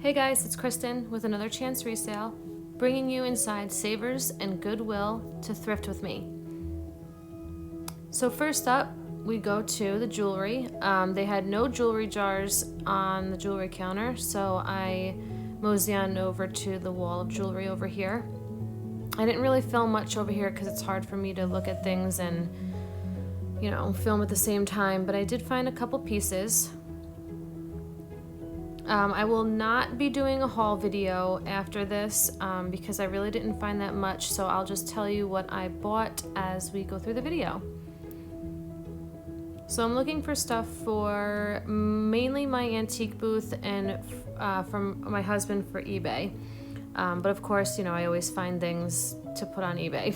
Hey guys, it's Kristen with another chance resale, bringing you inside Savers and Goodwill to thrift with me. So first up, we go to the jewelry. They had no jewelry jars on the jewelry counter, so I mosey on over to the wall of jewelry over here. I didn't really film much over here because it's hard for me to look at things and, film at the same time, but I did find a couple pieces. I will not be doing a haul video after this because I really didn't find that much, so I'll just tell you what I bought as we go through the video. So I'm looking for stuff for mainly my antique booth and from my husband for eBay. But of course, I always find things to put on eBay.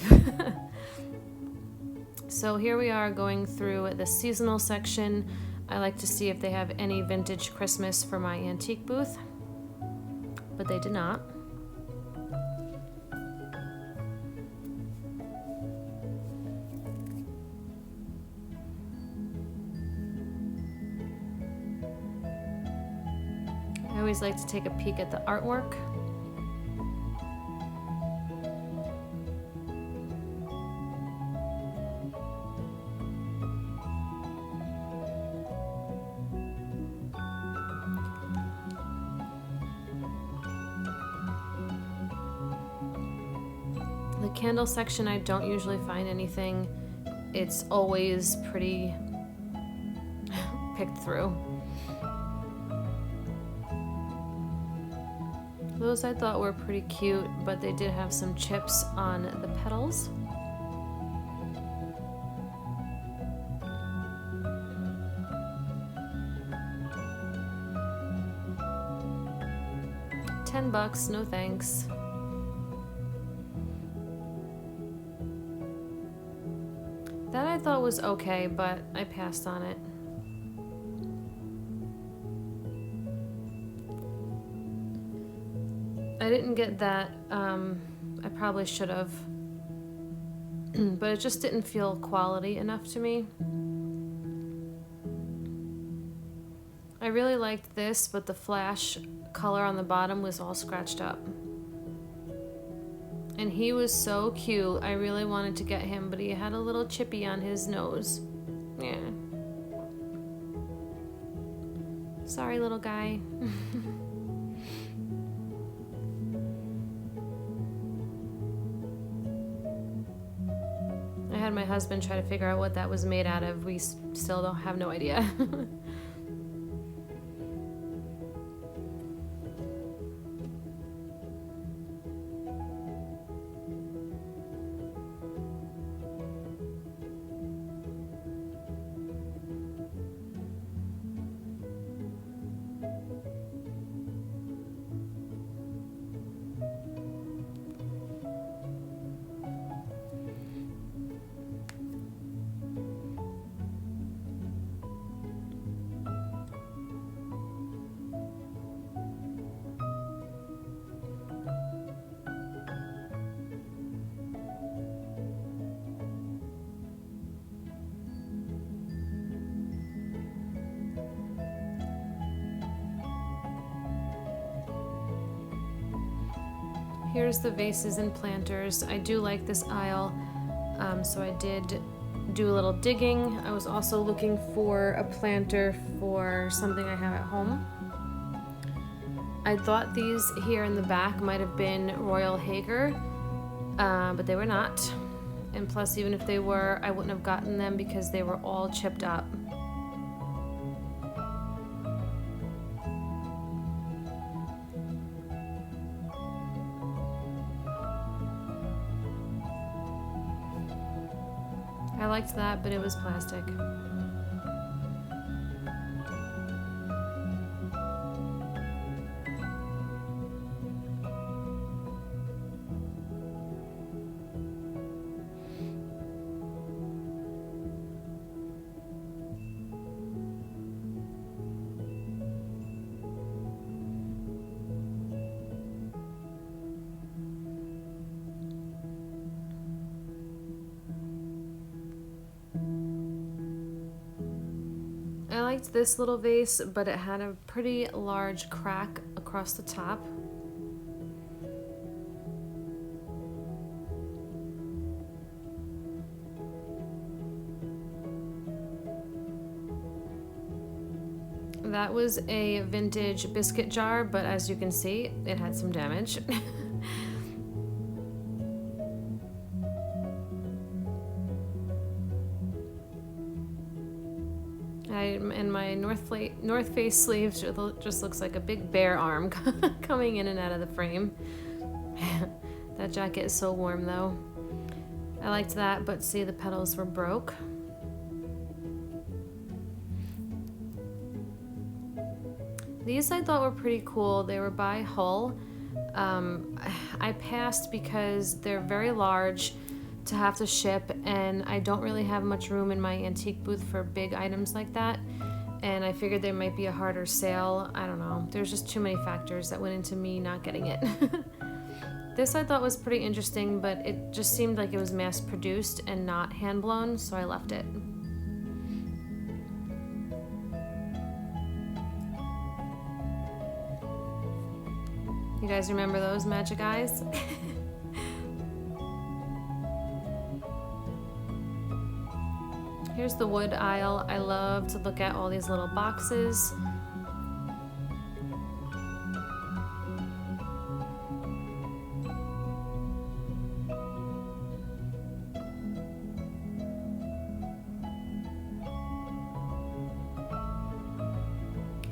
So here we are going through the seasonal section. I like to see if they have any vintage Christmas for my antique booth, but they did not. I always like to take a peek at the artwork. The candle section, I don't usually find anything. It's always pretty picked through. Those I thought were pretty cute, but they did have some chips on the petals. $10, no thanks. That I thought was okay, but I passed on it. I didn't get that. I probably should have. But it just didn't feel quality enough to me. I really liked this, but the flash color on the bottom was all scratched up. And he was so cute. I really wanted to get him, but he had a little chippy on his nose. Yeah. Sorry, little guy. I had my husband try to figure out what that was made out of. We still don't have no idea. Here's the vases and planters. I do like this aisle, so I did do a little digging. I was also looking for a planter for something I have at home. I thought these here in the back might have been Royal Hager, but they were not. And plus, even if they were, I wouldn't have gotten them because they were all chipped up. I liked that, but it was plastic. I liked this little vase, but it had a pretty large crack across the top. That was a vintage biscuit jar, but as you can see, it had some damage. And my North Face sleeves just looks like a big bear arm coming in and out of the frame. That jacket is so warm though. I liked that, but see, the petals were broke. These I thought were pretty cool. They were by Hull. I passed because they're very large to have to ship, and I don't really have much room in my antique booth for big items like that. And I figured there might be a harder sale. I don't know. There's just too many factors that went into me not getting it. This I thought was pretty interesting, but it just seemed like it was mass produced and not hand blown, so I left it. You guys remember those magic eyes? Here's the wood aisle. I love to look at all these little boxes.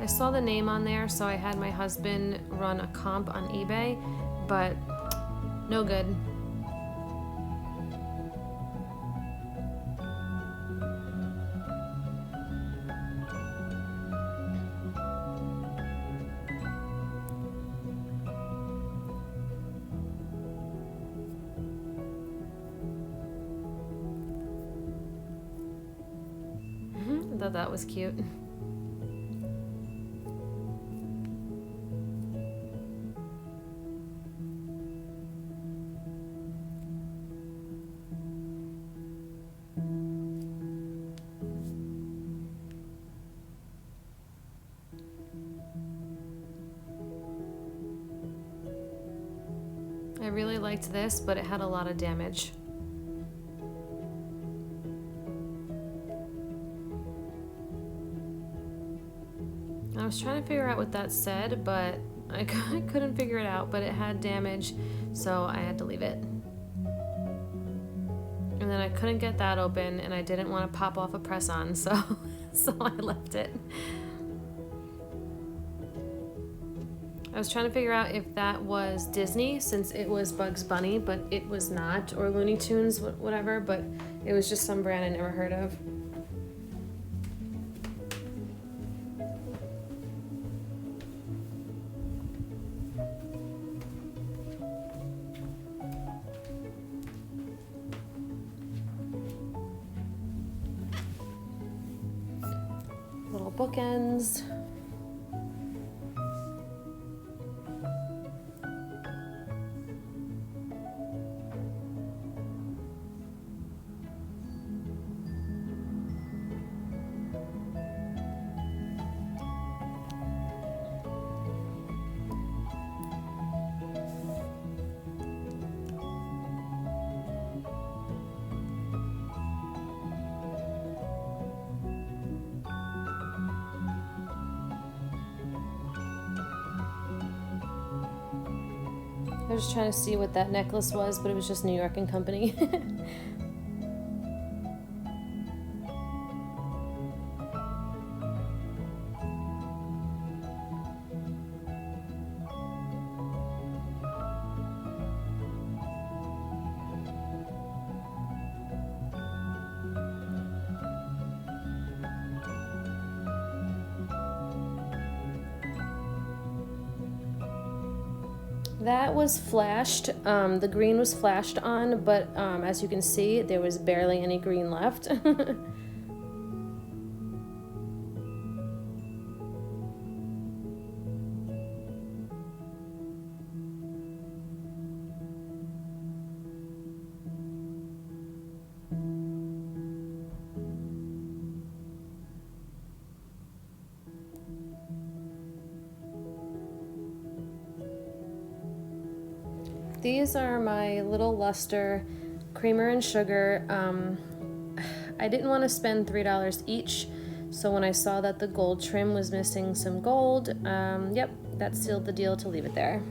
I saw the name on there, so I had my husband run a comp on eBay, but no good. I thought that was cute. I really liked this, but it had a lot of damage. I was trying to figure out what that said, but I couldn't figure it out, but it had damage, so I had to leave it. And then I couldn't get that open, and I didn't want to pop off a press-on, so I left it. I was trying to figure out if that was Disney, since it was Bugs Bunny, but it was not, or Looney Tunes, whatever, but it was just some brand I never heard of. Little bookends. I was just trying to see what that necklace was, but it was just New York and Company. That was flashed. The green was flashed on, but as you can see, there was barely any green left. these are my little luster creamer and sugar. I didn't want to spend $3 each, so when I saw that the gold trim was missing some gold, yep, that sealed the deal to leave it there.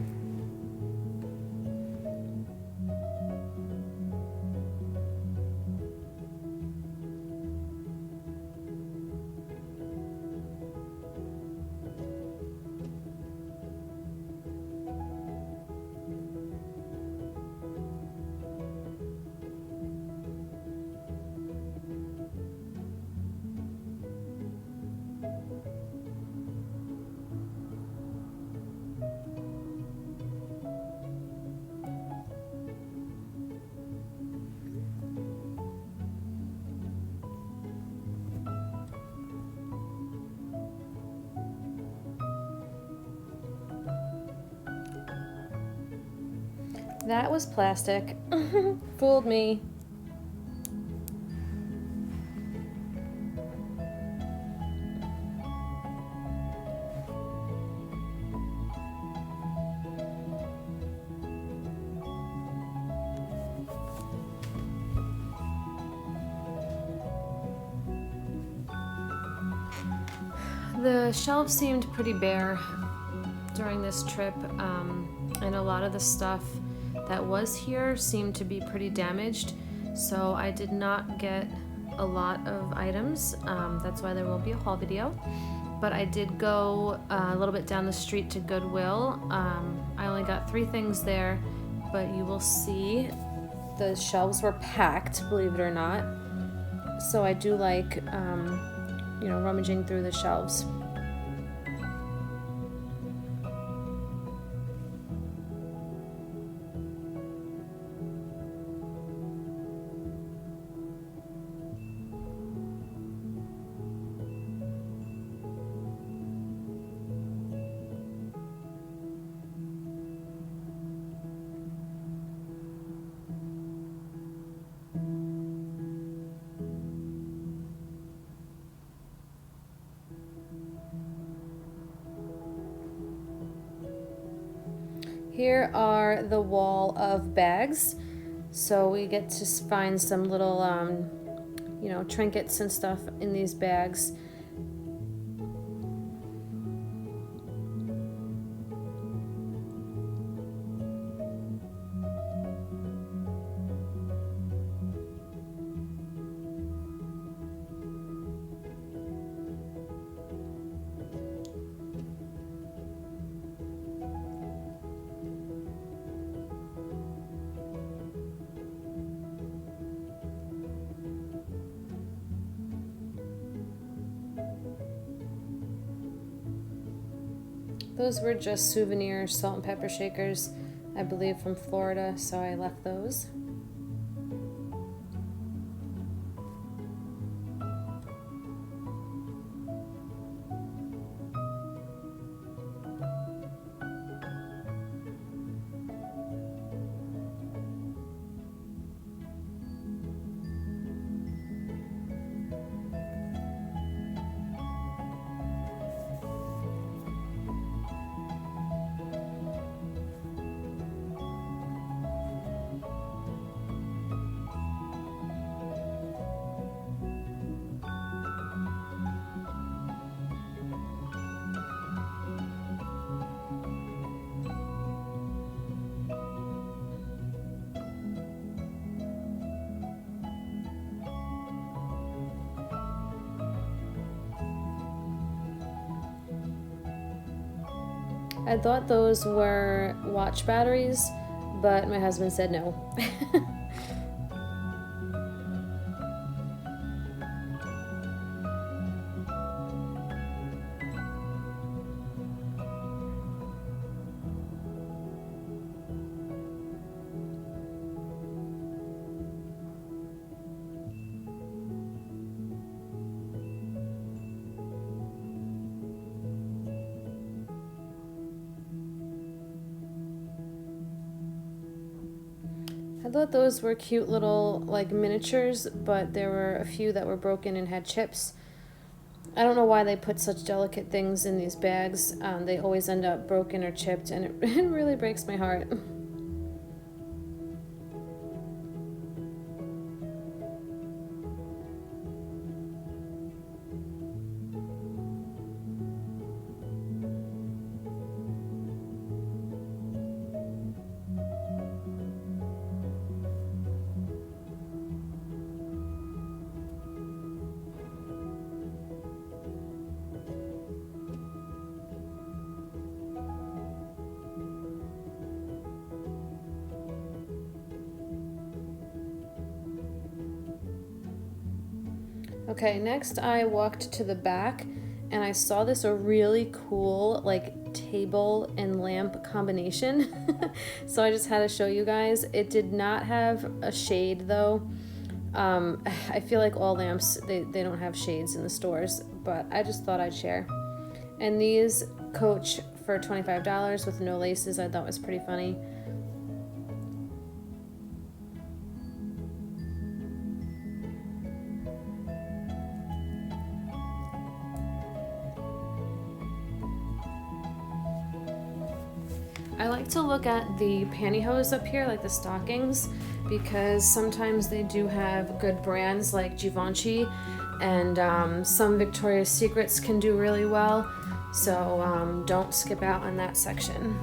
That was plastic. Fooled me. The shelves seemed pretty bare during this trip, and a lot of the stuff that was here seemed to be pretty damaged, so I did not get a lot of items. That's why there won't be a haul video, but I did go a little bit down the street to Goodwill. I only got 3 things there, but you will see the shelves were packed, believe it or not, so I do like rummaging through the shelves. Here are the wall of bags, so we get to find some little, trinkets and stuff in these bags. Those were just souvenir salt and pepper shakers, I believe from Florida, so I left those. I thought those were watch batteries, but my husband said no. I thought those were cute little like miniatures, but there were a few that were broken and had chips. I don't know why they put such delicate things in these bags. They always end up broken or chipped, and it really breaks my heart. Okay, next I walked to the back and I saw this a really cool like table and lamp combination. So I just had to show you guys. It did not have a shade though. I feel like all lamps, they don't have shades in the stores, but I just thought I'd share. And these coach for $25 with no laces. I thought was pretty funny. I like to look at the pantyhose up here, like the stockings, because sometimes they do have good brands like Givenchy, and some Victoria's Secrets can do really well, so don't skip out on that section.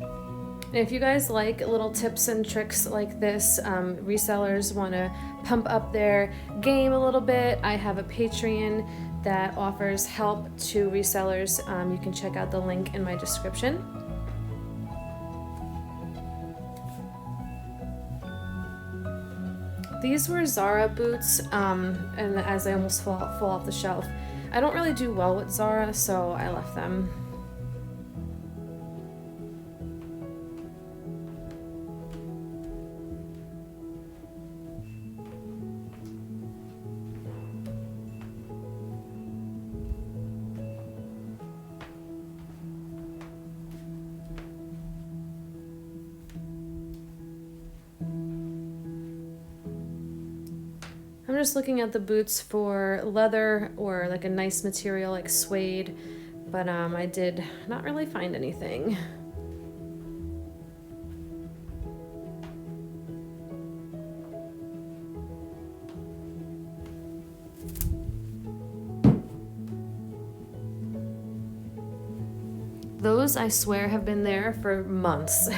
And if you guys like little tips and tricks like this, resellers want to pump up their game a little bit, I have a Patreon that offers help to resellers. You can check out the link in my description. These were Zara boots, and as I almost fall off the shelf. I don't really do well with Zara, so I left them. I'm just looking at the boots for leather or like a nice material like suede, but I did not really find anything. Those, I swear, have been there for months.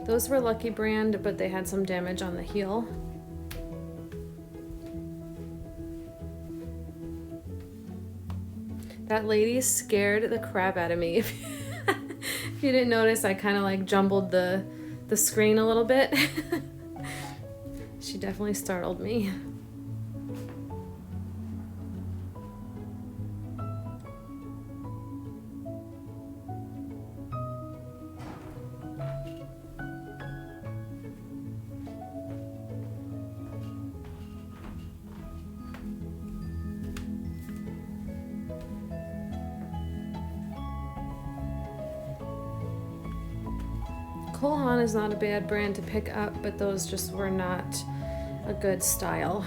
Those were Lucky brand, but they had some damage on the heel. That lady scared the crap out of me. If you didn't notice, I kind of like jumbled the screen a little bit. She definitely startled me. Cole Haan is not a bad brand to pick up, but those just were not a good style.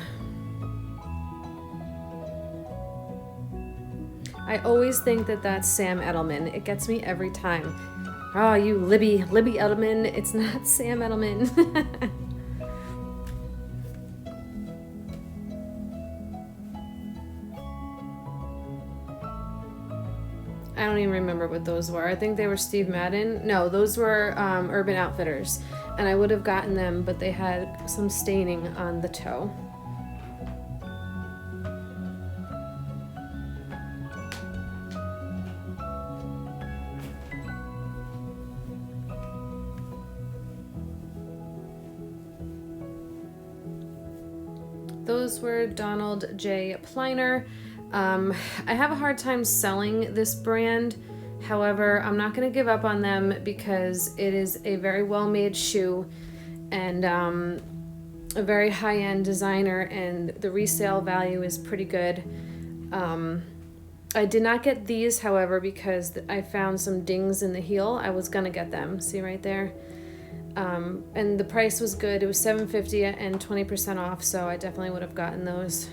I always think that that's Sam Edelman. It gets me every time. Oh, you Libby Edelman. It's not Sam Edelman. I don't even remember what those were. I think they were Steve Madden. No, those were Urban Outfitters. And I would have gotten them, but they had some staining on the toe. Those were Donald J. Pliner. I have a hard time selling this brand. However, I'm not going to give up on them because it is a very well-made shoe and a very high-end designer, and the resale value is pretty good. I did not get these, however, because I found some dings in the heel. I was going to get them. See right there? And the price was good. It was $7.50 and 20% off, so I definitely would have gotten those.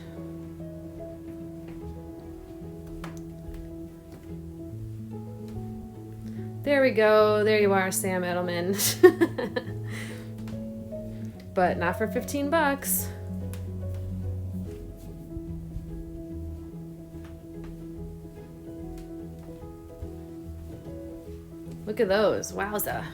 There we go. There you are, Sam Edelman. But not for 15 bucks. Look at those. Wowza.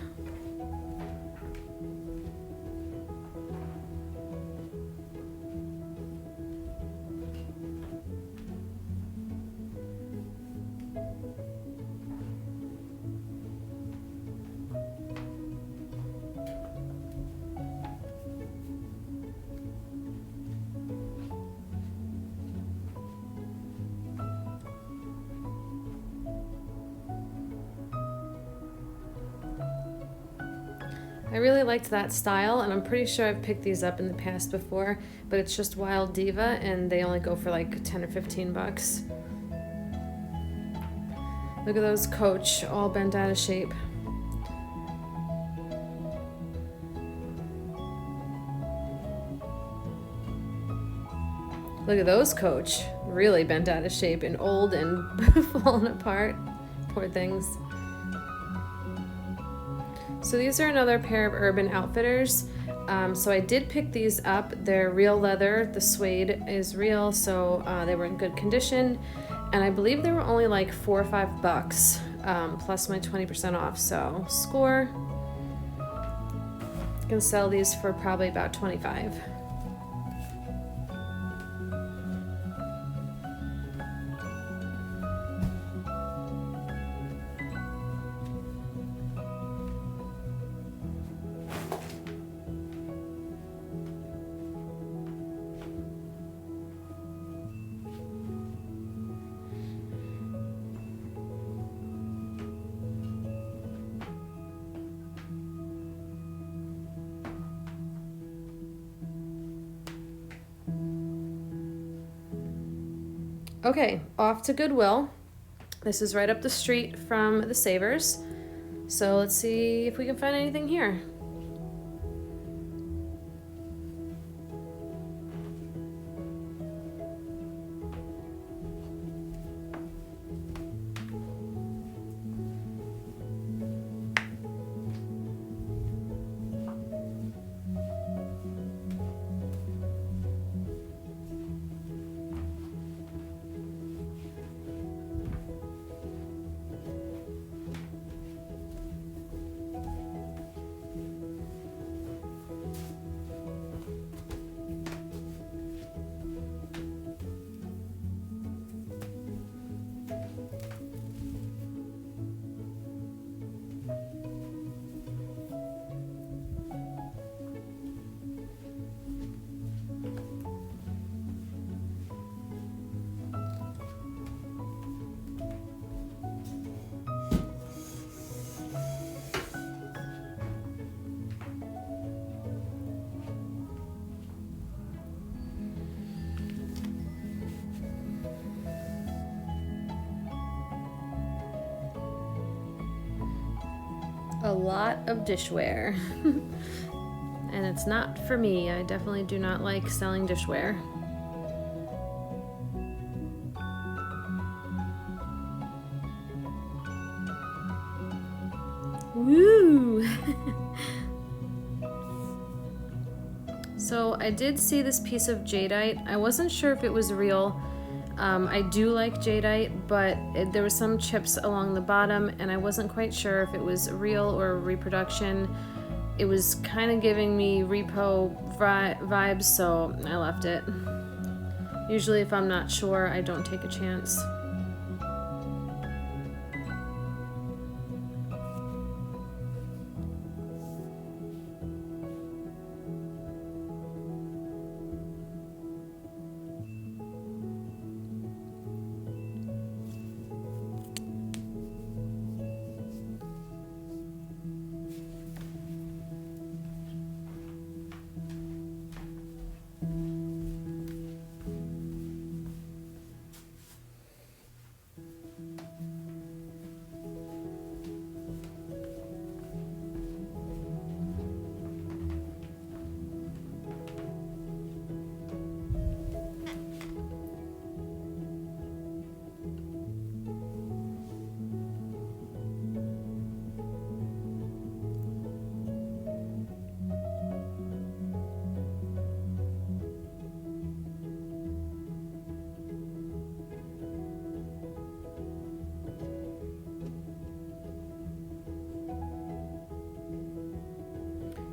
I really liked that style, and I'm pretty sure I've picked these up in the past before, but it's just Wild Diva, and they only go for like 10 or 15 bucks. Look at those Coach, all bent out of shape. Look at those Coach, really bent out of shape and old and falling apart. Poor things. So these are another pair of Urban Outfitters. So I did pick these up. They're real leather. The suede is real, so they were in good condition. And I believe they were only like $4 or $5, plus my 20% off. So score. I can sell these for probably about $25. Okay, off to Goodwill. This is right up the street from the Savers. So let's see if we can find anything here. A lot of dishware. And it's not for me. I definitely do not like selling dishware. Woo! So I did see this piece of jadeite. I wasn't sure if it was real. I do like jadeite, but there were some chips along the bottom, and I wasn't quite sure if it was real or reproduction. It was kind of giving me repo vibes, so I left it. Usually if I'm not sure, I don't take a chance.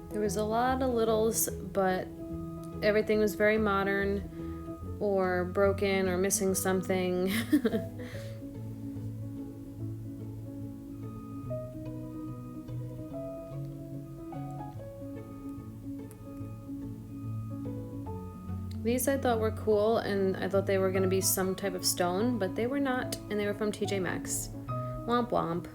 There was a lot of littles, but everything was very modern or broken or missing something. These I thought were cool, and I thought they were going to be some type of stone, but they were not, and they were from TJ Maxx. Womp womp.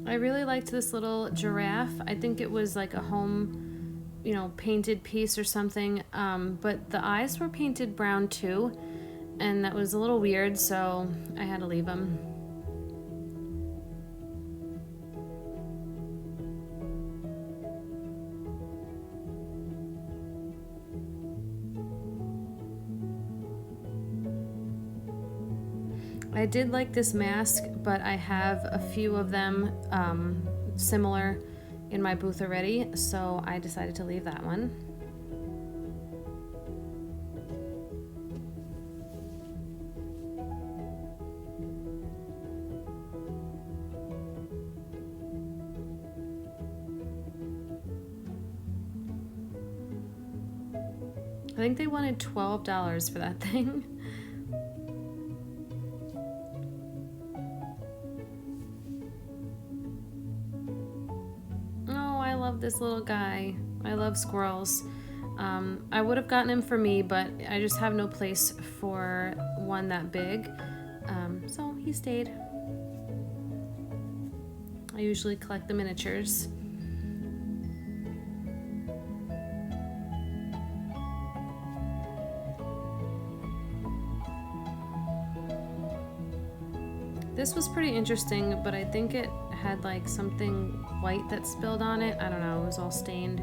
I really liked this little giraffe. I think it was like a home, painted piece or something. But the eyes were painted brown too, and that was a little weird, so I had to leave them. I did like this mask, but I have a few of them similar in my booth already, so I decided to leave that one. I think they wanted $12 for that thing. This little guy. I love squirrels. I would have gotten him for me, but I just have no place for one that big. So he stayed. I usually collect the miniatures. This was pretty interesting, but I think it had like something white that spilled on it. I don't know, it was all stained.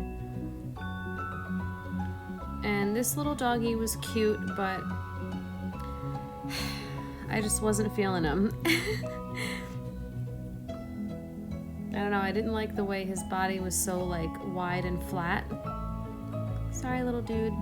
And this little doggy was cute, but I just wasn't feeling him. I don't know, I didn't like the way his body was so like wide and flat. Sorry, little dude.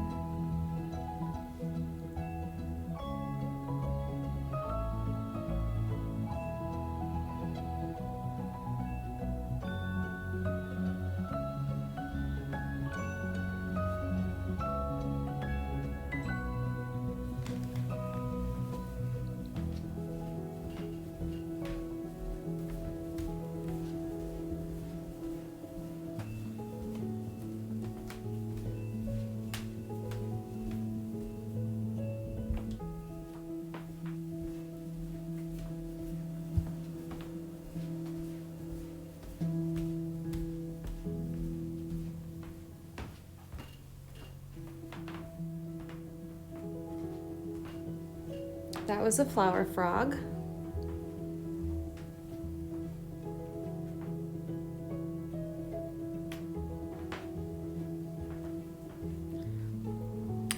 That was a flower frog.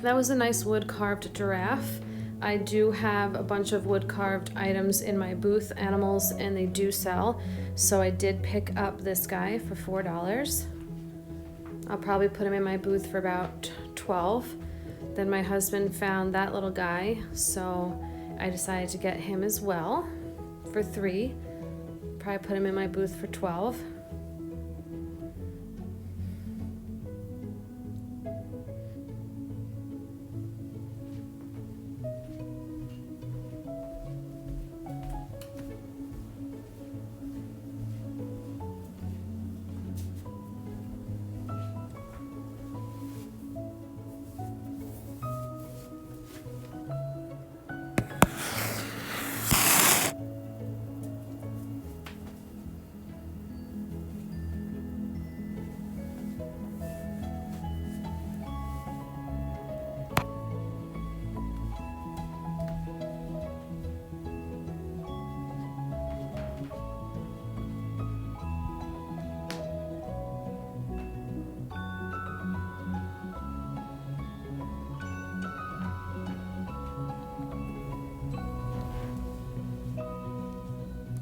That was a nice wood carved giraffe. I do have a bunch of wood carved items in my booth, animals, and they do sell. So I did pick up this guy for $4. I'll probably put him in my booth for about $12. Then my husband found that little guy, so I decided to get him as well for $3. Probably put him in my booth for $12.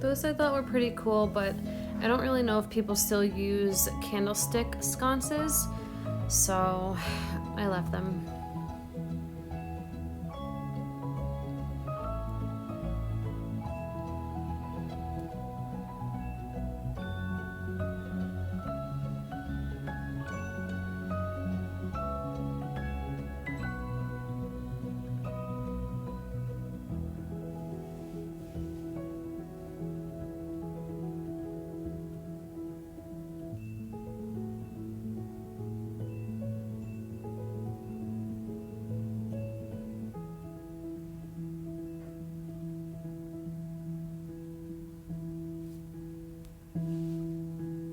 Those I thought were pretty cool, but I don't really know if people still use candlestick sconces, so I left them.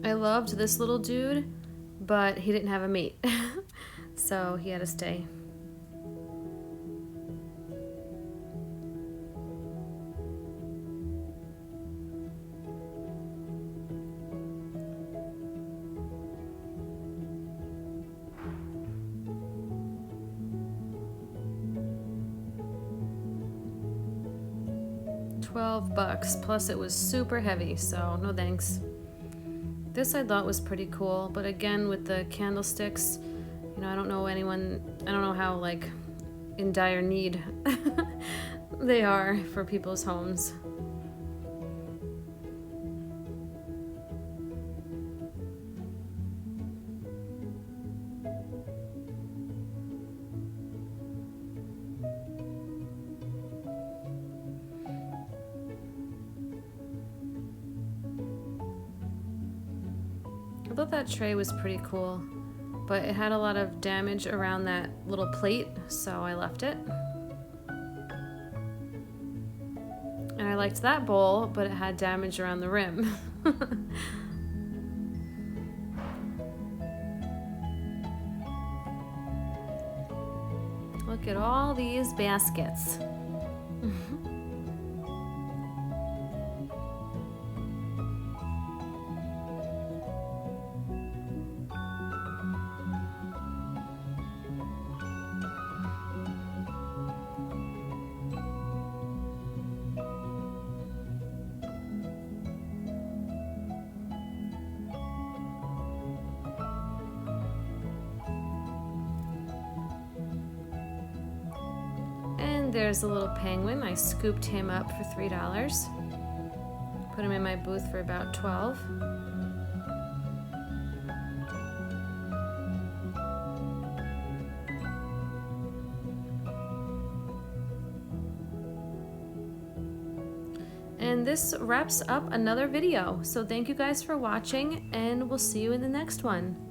I loved this little dude, but he didn't have a mate, so he had to stay. $12, plus it was super heavy, so no thanks. This I thought was pretty cool, but again with the candlesticks, you know, I don't know how like in dire need they are for people's homes. I thought that tray was pretty cool, but it had a lot of damage around that little plate, so I left it. And I liked that bowl, but it had damage around the rim. Look at all these baskets. There's a little penguin. I scooped him up for $3. Put him in my booth for about $12. And this wraps up another video. So thank you guys for watching, and we'll see you in the next one.